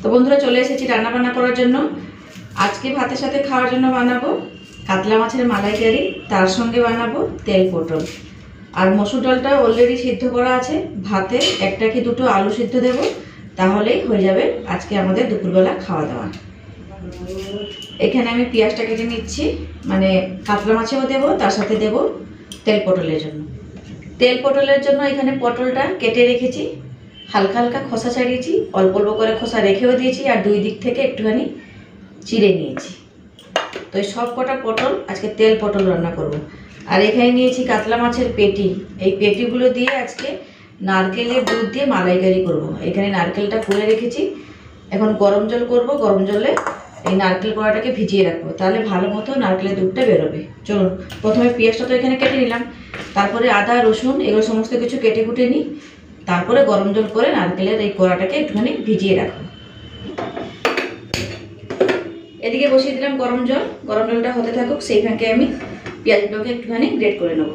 তো বন্ধুরা চলে এসেছি রান্না বান্না করার জন্য। আজকে ভাতের সাথে খাওয়ার জন্য বানাবো কাতলা মাছের মালাইকারি, তার সঙ্গে বানাবো তেল পটল। আর মসুর ডালটা অলরেডি সিদ্ধ করা আছে, ভাতে একটা কি দুটো আলু সিদ্ধ দেব, তাহলেই হয়ে যাবে আজকে আমাদের দুপুরবেলা খাওয়া দাওয়া। এখানে আমি পেঁয়াজটা কেটে নিচ্ছি, মানে কাতলা মাছেও দেবো, তার সাথে দেব তেল পটলের জন্য। তেল পটলের জন্য এখানে পটলটা কেটে রেখেছি, হালকা হালকা খোসা ছাড়িয়েছি, অল্প অল্প করে খোসা রেখেও দিয়েছি, আর দুই দিক থেকে একটুখানি চিড়ে নিয়েছি। তো এই সব কটা পটল আজকে তেল পটল রান্না করব। আর এখানে নিয়েছি কাতলা মাছের পেটি, এই পেটিগুলো দিয়ে আজকে নারকেলের দুধ দিয়ে মালাইকারি করব। এখানে নারকেলটা কুড়ে রেখেছি, এখন গরম জল করব, গরম জলে এই নারকেল কোড়াটাকে ভিজিয়ে রাখবো, তাহলে ভালো মতো নারকেলের দুধটা বেরোবে। চলুন, প্রথমে পেঁয়াজটা তো এখানে কেটে নিলাম, তারপরে আদা রসুন এগুলো সমস্ত কিছু কেটে কুটে নিই, তারপরে গরম জল করে নারকেলের এই কোড়াটাকে একটুখানি ভিজিয়ে রাখবো। এদিকে বসিয়ে দিলাম গরম জল, গরম জলটা হতে থাকুক, সেই ফাঁকে আমি পেঁয়াজগুলোকে একটুখানি গ্রেট করে নেব।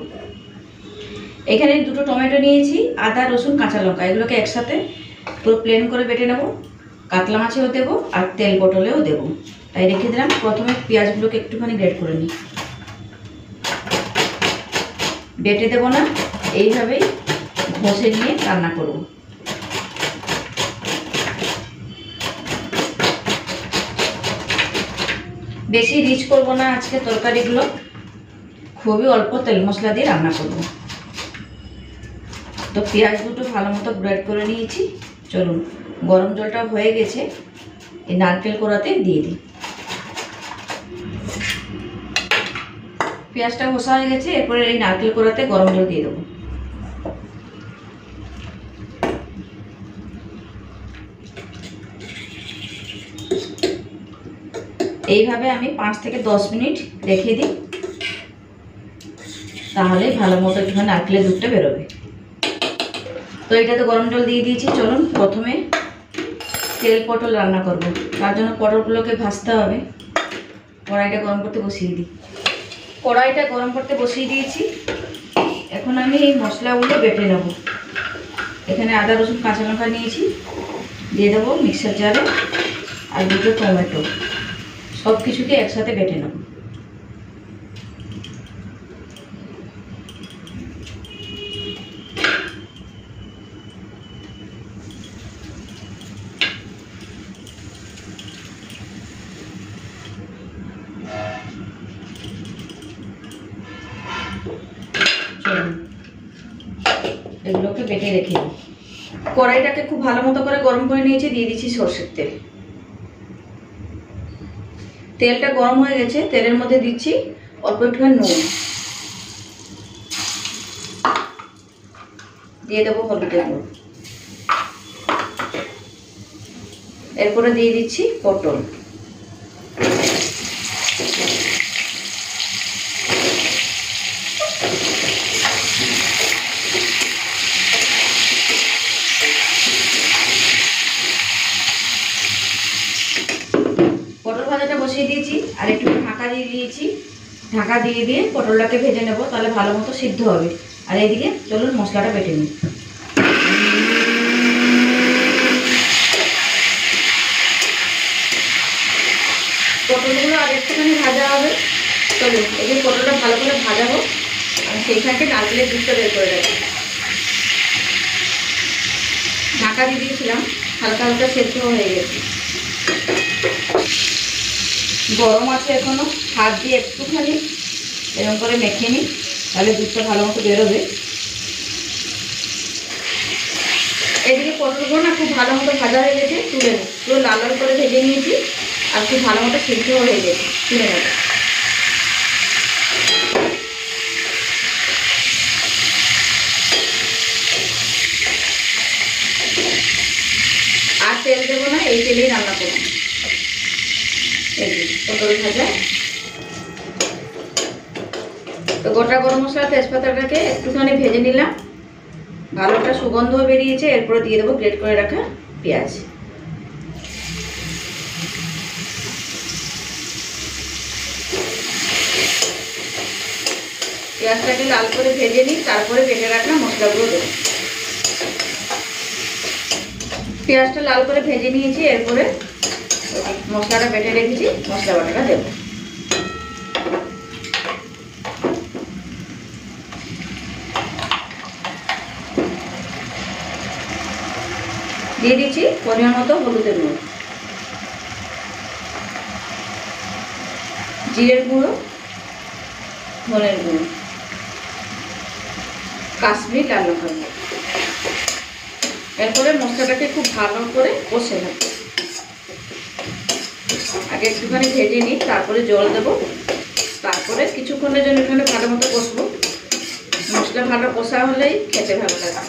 এখানে দুটো টমেটো নিয়েছি, আদা রসুন কাঁচা লঙ্কা এগুলোকে একসাথে পুরো প্লেন করে বেটে নেব। কাতলা মাছেও দেবো আর তেল পটলেও দেবো, তাই রেখে দিলাম। প্রথমে পেঁয়াজগুলোকে একটুখানি গ্রেট করে নিই, বেটে দেবো না, এইভাবেই ঘষে নিয়ে রান্না করব। বেশি রিচ করব না আজকে তরকারিগুলো, খুবই অল্প তেল মশলা দিয়ে রান্না করব। তো পেঁয়াজ দুটো ভালো মতো গ্রেট করে নিয়েছি। চলুন, গরম জলটা হয়ে গেছে, এই নারকেল কোড়াতে দিয়ে দিই। পেঁয়াজটা ঘষা হয়ে গেছে, এরপরে এই নারকেল কোড়াতে গরম জল দিয়ে দেবো। এইভাবে আমি 5 থেকে 10 মিনিট রেখে দিই, তাহলে ভালো মতো একটুখানি নারকেলের দুধটা বেরোবে। তো এটাতে গরম জল দিয়ে দিয়েছি। চলুন, প্রথমে তেল পটল রান্না করব, তার জন্য পটলগুলোকে ভাজতে হবে। কড়াইটা গরম করতে বসিয়ে দিই। কড়াইটা গরম করতে বসিয়ে দিয়েছি, এখন আমি এই মশলাগুলো বেটে নেব। এখানে আদা রসুন কাঁচা লঙ্কা নিয়েছি, দিয়ে দেবো মিক্সার জারে, আর দুটো টমেটো, সব কিছুকে একসাথে বেটে নেব। এগুলোকে বেটে রেখে দিই। কড়াইটাকে খুব ভালো মতো করে গরম করে নিয়েছি, দিয়ে দিচ্ছি সরষের তেল। তেলটা গরম হয়ে গেছে, তেলের মধ্যে দিচ্ছি অল্প একটুখানি নুন, দিয়ে দেবো হলুদের গুঁড়ো, এরপরে দিয়ে দিচ্ছি পটল, পটল ভাজাটা বসিয়ে দিয়েছি, আর একটু ঢাকা দিয়ে দিয়েছি। ঢাকা দিয়ে দিয়ে পটলটাকে ভেজে নেব, তাহলে ভালো মতো সিদ্ধ হবে। আর এইদিকে চলুন মশলাটা বেটে নিই। পটলগুলো আর একটুখানি ভাজা হবে। চলুন, এই যে পটলটা ভালো করে ভাজাবো, আর সেইখানকে নারকেলের দুধটা বের করে রাখবো। ঢাকা দিয়ে দিয়েছিলাম, হালকা হালকা সেদ্ধ হয়ে গেছে। গরম আছে এখনো, হাত দিয়ে একটুখানি এরকম করে মেখে নিই, তাহলে দুধটা ভালো মতো বেরোবে। এদিকে পটলগুলো না খুব ভালো মতো ভাজা হয়ে গেছে, তুলে নেব। পুরো লাল লাল করে ভেজে নিয়েছি, আর খুব ভালো মতো সিদ্ধ হয়ে গেছে, তুলে নেব। আর তেল দেবো না, এই তেলেই রান্না করবো। এই পটল ভাজা। তো গোটা গরম মশলা তেজপাতাটাকে একটুখানি ভেজে নিলাম, ভালো একটা সুগন্ধ বেরিয়েছে। এরপরে দিয়ে দেবো গ্রেট করে রাখা পেঁয়াজ। পেঁয়াজটাকে লাল করে ভেজে নিই, তারপরে বেটে রাখা মশলাগুলো দেবো। পেঁয়াজটা লাল করে ভেজে নিয়েছি, এরপরে মশলাটা বেটে রেখেছি, মশলা বাটাটা দেবো। দিয়ে দিচ্ছি পরিমাণ মতো হলুদের গুঁড়ো, জিরের গুঁড়ো, ধনের গুঁড়ো, কাশ্মীরি লাল লঙ্কার গুঁড়ো। এরপরে মশলাটাকে খুব ভালো করে কষে নেব। আগে একটুখানি ভেজে নিই, তারপরে জল দেবো, তারপরে কিছুক্ষণের জন্য এখানে ভালো মতো কষবো। মশলা ভালো কষা হলেই খেতে ভালো লাগে।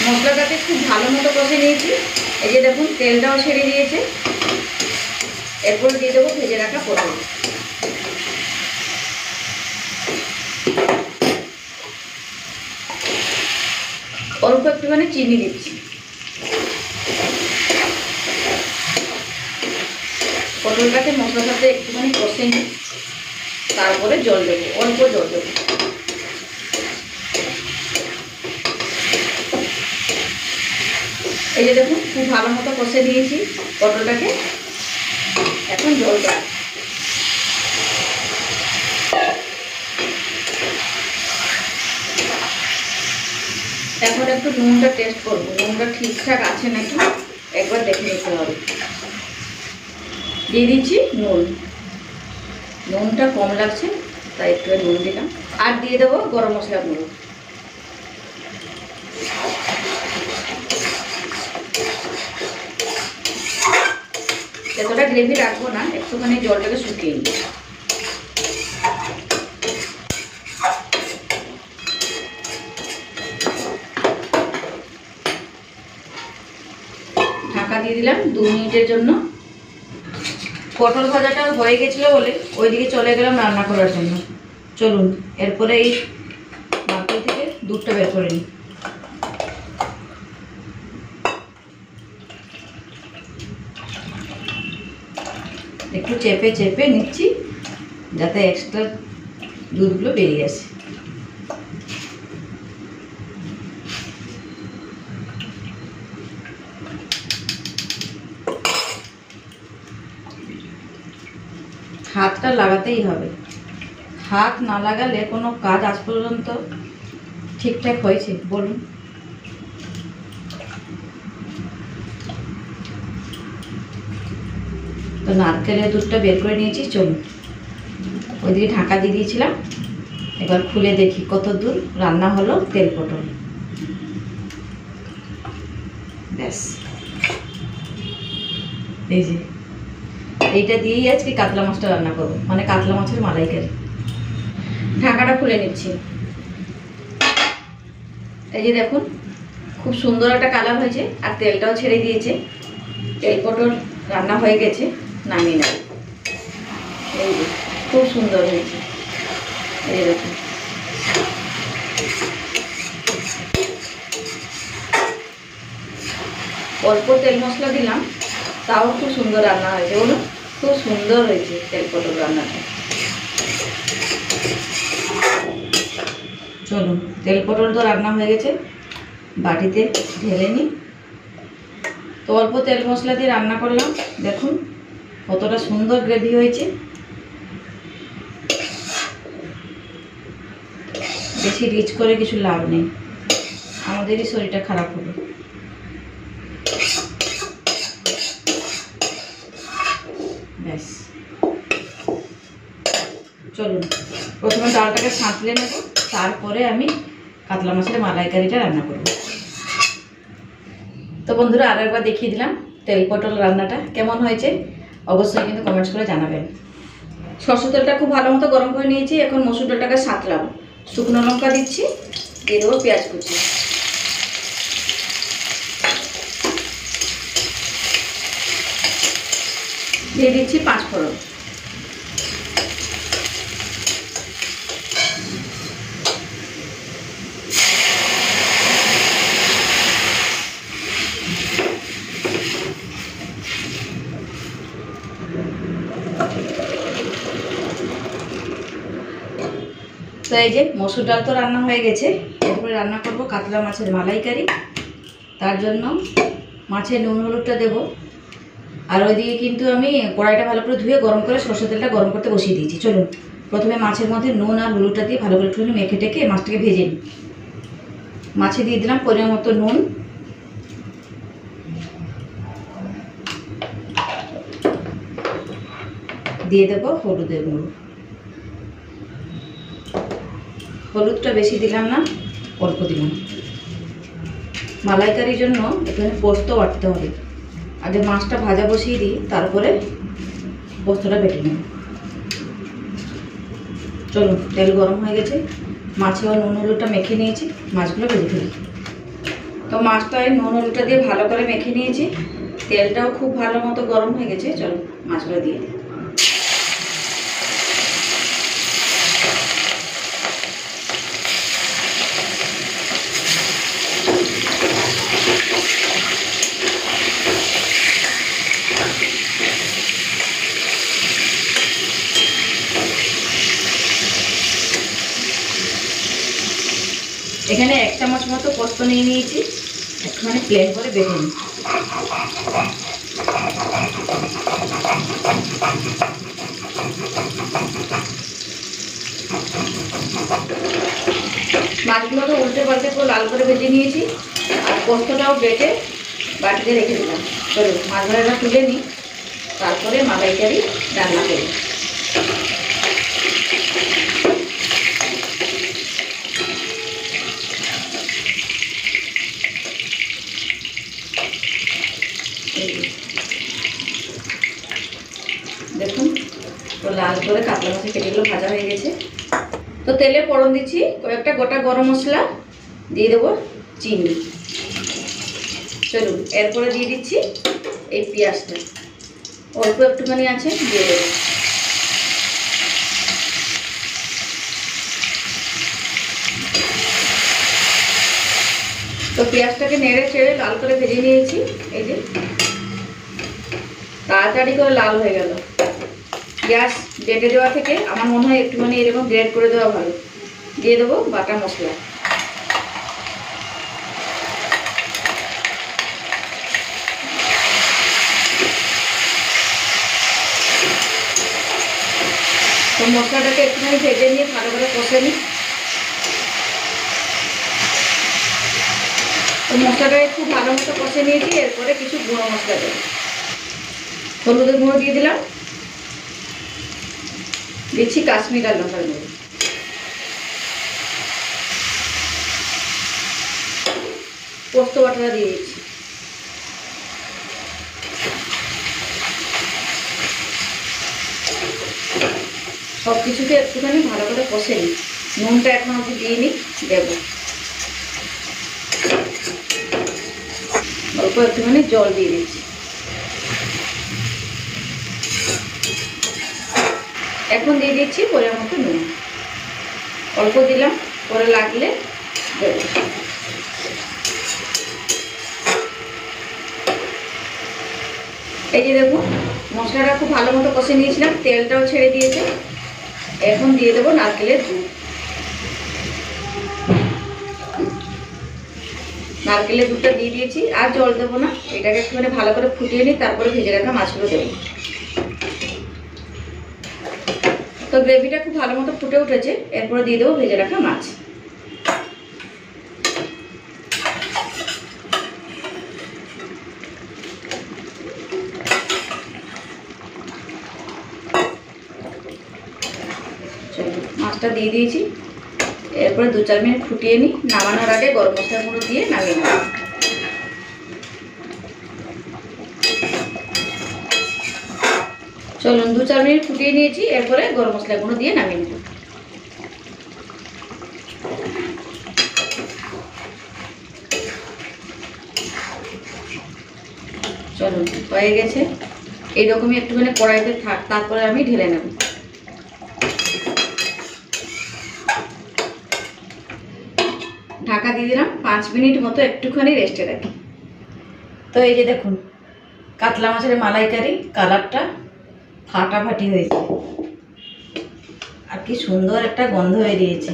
মশলাটাকে খুব ভালো মতো কষে নিয়েছি। এই যে দেখুন তেলটাও ছেড়ে দিয়েছে। এরপরে দিয়ে দেবো ভেজে রাখা পটল। অল্প একটুখানি চিনি দিচ্ছি। পটলটাকে মশলার সাথে একটুখানি কষে নিই, তারপরে জল দেবো, অল্প জল দেবো। এই যে দেখুন খুব ভালো মতো কষে দিয়েছি পটলটাকে, এখন জল দেব। এখন একটু নুনটা টেস্ট করবো, নুনটা ঠিকঠাক আছে নাকি একবার দেখে নিতে হবে। দিয়ে দিচ্ছি নুন, নুনটা কম লাগছে তাই একটু নুন দিলাম। আর দিয়ে দেবো গরম মশলা গুঁড়ো। এতটা গ্রেভি রাখবো না, একটুখানি জলটাকে শুকিয়ে নিই। ঢাকা দিয়ে দিলাম 2 মিনিটের জন্য। পটল ভাজাটা হয়ে গেছিলো বলে ওইদিকে চলে গেলাম রান্না করার জন্য। চলুন এরপরে এই নারকেল থেকে দুধটা বের করে নিই। একটু চেপে চেপে নিচ্ছি যাতে এক্সট্রা দুধগুলো বেরিয়ে আসে। হাতটা লাগাতেই হবে, হাত না লাগালে কোনো কাজ আজ পর্যন্ত ঠিকঠাক হয়েছে বলুন? তো নারকেলের দুধটা বের করে নিয়েছি। চলুন ওইদিকে ঢাকা দিয়ে দিয়েছিলাম, এবার খুলে দেখি কত দূর রান্না হলো তেল পটল। ব্যাস, এই যে এইটা দিয়েই আজকে কাতলা মাছটা রান্না করবো, মানে কাতলা মাছের মালাইকারি। ঢাকাটা খুলে নিচ্ছি। এই যে দেখুন খুব সুন্দর একটা কালার হয়েছে আর তেলটাও ছেড়ে দিয়েছে। তেল পটল রান্না হয়ে গেছে, নামিয়ে নেব। এই যে খুব সুন্দর হয়েছে, এই দেখুন। অল্প তেল মশলা দিলাম, তাও খুব সুন্দর রান্না হয়েছে বলুন। খুব সুন্দর হয়েছে তেল পটল রান্নাটা। চলুন তেল পটল তো রান্না হয়ে গেছে, বাটিতে ঢেলে নিই। তো অল্প তেল মশলা দিয়ে রান্না করলাম, দেখুন কতটা সুন্দর গ্রেভি হয়েছে। বেশি রিচ করে কিছু লাভ নেই, আমাদেরই শরীরটা খারাপ হবে। ব্যাস, চলুন প্রথমে ডালটাকে সাঁতলে নেব, তারপরে আমি কাতলা মাছের মালাইকারিটা রান্না করব। তো বন্ধুরা আরও একবার দেখিয়ে দিলাম তেল পটল রান্নাটা কেমন হয়েছে, অবশ্যই কিন্তু কমেন্টস করে জানাবেন। সরষের তেলটা খুব ভালো মতো গরম করে নিয়েছি, এখন মসুর ডালটাকে সাঁতলাম। শুকনো লঙ্কা দিচ্ছি, দিয়ে দেবো পেঁয়াজ কুচি, দিয়ে দিচ্ছি 5 ফোড়ন, তো এই যে মসুর ডাল তো রান্না হয়ে গেছে, এরপরে রান্না করব কাতলা মাছের মালাইকারি। তার জন্য মাছের নুন হলুদটা দেবো। আর ওইদিকে কিন্তু আমি কড়াইটা ভালো করে ধুয়ে গরম করে সরষের তেলটা গরম করতে বসিয়ে দিয়েছি। চলুন প্রথমে মাছের মধ্যে নুন আর হলুদটা দিয়ে ভালো করে একটুখানি মেখে টেকে মাছটাকে ভেজে নিই। মাছে দিয়ে দিলাম পরিমাণ মতো নুন, দিয়ে দেবো হলুদের গুঁড়ো। হলুদটা বেশি দিলাম না, অল্প দিলাম। মালাইকারির জন্য এখানে পোস্ত বাটতে হবে। আগে মাছটা ভাজা বসিয়ে দিই, তারপরে পোস্তটা বেটে নেব। চলুন তেল গরম হয়ে গেছে, মাছেও নুন হলুদটা মেখে নিয়েছি, মাছগুলো ভেজে ফেলি। তো মাছটায় নুন হলুদটা দিয়ে ভালো করে মেখে নিয়েছি, তেলটাও খুব ভালো মতো গরম হয়ে গেছে। চলুন মাছগুলো দিয়ে দিই। এখানে 1 চামচ মতো পোস্ত নিয়ে নিয়েছি, একটুখানি প্লেন করে বেটে নিই। মাছগুলোকে উল্টে পাল্টে পুরো লাল করে ভেজে নিয়েছি, আর পোস্তটাও বেটে বাটিতে রেখে দিলাম। চলুন মাছ ভাজাটা তুলে নিই, তারপরে মালাইকারি রান্না করি। দেখুন তো লাল করে কাতলা মাছের পেটিগুলো ভাজা হয়ে গেছে। তো তেলে ফোড়ন দিচ্ছি কয়েকটা গোটা গরম মশলা, দিয়ে দেবো চিনি। চলুন এরপরে দিয়ে দিচ্ছি এই পেঁয়াজটা, অল্প একটুখানি আছে, দিয়ে দেবো। তো পেঁয়াজটাকে নেড়ে চেড়ে লাল করে ভেজে নিয়েছি। এই যে তাড়াতাড়ি করে লাল হয়ে গেল। গ্যাস বেটে দেওয়া থেকে আমার মনে হয় একটুখানি এরকম গ্রেড করে দেওয়া ভালো। দিয়ে দেবো বাটা মশলা। তো মশলাটাকে একটুখানি ভেজে নিয়ে ভালো করে কষে নিই। তো মশলাটাকে খুব ভালো মতো কষে নিয়েছি। এরপরে কিছু গুঁড়ো মশলা দেবো। হলুদের গুঁড়ো দিয়ে দিলাম, দিচ্ছি কাশ্মীরি লাল লঙ্কার গুঁড়ো, পোস্ত বাটাটা দিয়ে দিচ্ছি। সব কিছুকে একটুখানি ভালো করে কষে নিই। নুনটা এখন অবধি দিইনি, দেবো। অল্প একটুখানি জল দিয়ে দিচ্ছি। এখন দিয়ে দিচ্ছি পরিমাণ মতো নুন, অল্প দিলাম, পরে লাগলে দেবো। এই যে দেখুন মশলাটা খুব ভালো মতো কষে নিয়েছিলাম, তেলটাও ছেড়ে দিয়েছে। এখন দিয়ে দেবো নারকেলের দুধ। নারকেলের দুধটা দিয়ে দিয়েছি, আর জল দেবো না। এটাকে একটুখানি ভালো করে ফুটিয়ে নিই, তারপরে ভেজে রাখা মাছগুলো দেবো। তো গ্রেভিটা খুব ভালো মতো ফুটে উঠেছে, এরপরে দিয়ে দেবো ভেজে রাখা মাছ। মাছটা দিয়ে দিয়েছি, এরপরে 2-4 মিনিট ফুটিয়ে নিই। নামানোর আগে গরম মশলা গুঁড়ো দিয়ে নামিয়ে নেব। চলুন 2-4 মিনিট ফুটিয়ে নিয়েছি, এরপরে গরম মশলা গুঁড়ো দিয়ে নামিয়ে নেব। চলুন হয়ে গেছে। এইরকমই একটুখানি কড়াইতে থাক, তারপরে আমি ঢেলে নেব। ঢাকা দিয়ে দিলাম, 5 মিনিট মতো একটুখানি রেস্টে রাখি। তো এই যে দেখুন কাতলা মাছের মালাইকারি, কালারটা ফাটাফাটি হয়েছে, আর কি সুন্দর একটা গন্ধ বেরিয়েছে।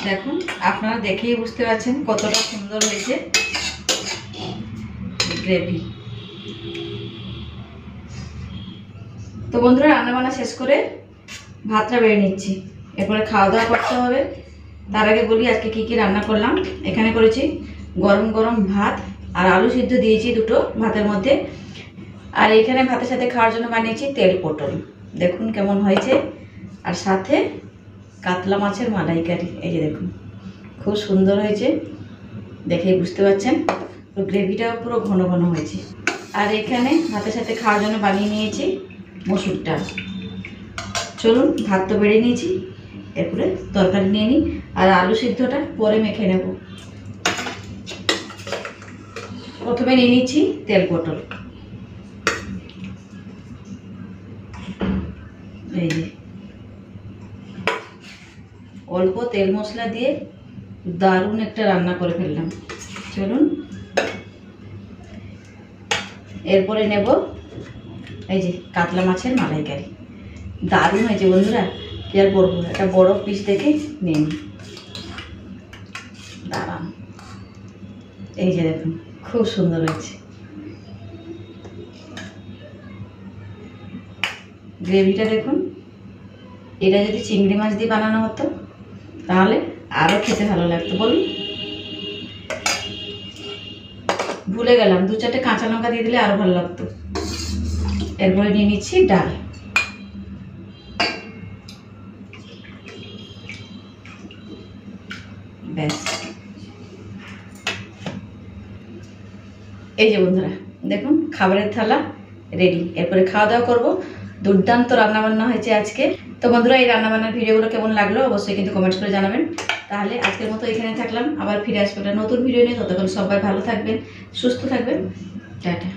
দেখুন, আপনারা দেখেই বুঝতে পারছেন কতটা সুন্দর হয়েছে গ্রেভি। তো বন্ধুরা, রান্নাবান্না শেষ করে ভাতটা বেড়ে নিচ্ছি, এরপরে খাওয়া দাওয়া করতে হবে। তার আগে বলি আজকে কি কি রান্না করলাম। এখানে করেছি গরম গরম ভাত আর আলু সিদ্ধ দিয়েছি দুটো ভাতের মধ্যে। আর এখানে ভাতের সাথে খাওয়ার জন্য বানিয়েছি তেল পটল, দেখুন কেমন হয়েছে। আর সাথে কাতলা মাছের মালাইকারি, এই যে দেখুন খুব সুন্দর হয়েছে, দেখেই বুঝতে পারছেন। তো গ্রেভিটাও পুরো ঘন ঘন হয়েছে। আর এখানে ভাতের সাথে খাওয়ার জন্য বানিয়ে নিয়েছি মসুর ডাল। চলুন, ভাত তো বেড়ে নিয়েছি, এরপরে তরকারি নিয়ে নিই। আর আলু সিদ্ধটা পরে মেখে নেব। প্রথমে নিয়ে নিচ্ছি তেল পটল, এই যে অল্প তেল মশলা দিয়ে দারুণ একটা রান্না করে ফেললাম। চলুন, এরপরে নেব এই যে কাতলা মাছের মালাইকারি। দারুণ হয়েছে বন্ধুরা, কি আর বলবো, একটা বড় পিস দেখে নিন। দাঁড়ান, এই যে দেখুন খুব সুন্দর হয়েছে। গ্রেভিটা দেখুন, এটা যদি চিংড়ি মাছ দিয়ে বানানো হতো তাহলে আরও খেতে ভালো লাগতো। বলুন, ভুলে গেলাম, 2-4টে কাঁচা লঙ্কা দিয়ে দিলে আরও ভালো লাগতো। এরপরে নিয়ে নিচ্ছি ডাল। ব্যাস, এই যে বন্ধুরা দেখুন খাবারের থালা রেডি। এরপরে খাওয়া দাওয়া করবো। দুর্দান্ত রান্নাবান্না হয়েছে আজকে। তো বন্ধুরা, এই রান্নাবান্নার ভিডিওগুলো কেমন লাগলো অবশ্যই কিন্তু কমেন্টস করে জানাবেন। তাহলে আজকের মতো এখানে থাকলাম, আবার ফিরে আসবো একটা নতুন ভিডিও নিয়ে। ততক্ষণ সবাই ভালো থাকবেন, সুস্থ থাকবেন, টাটা।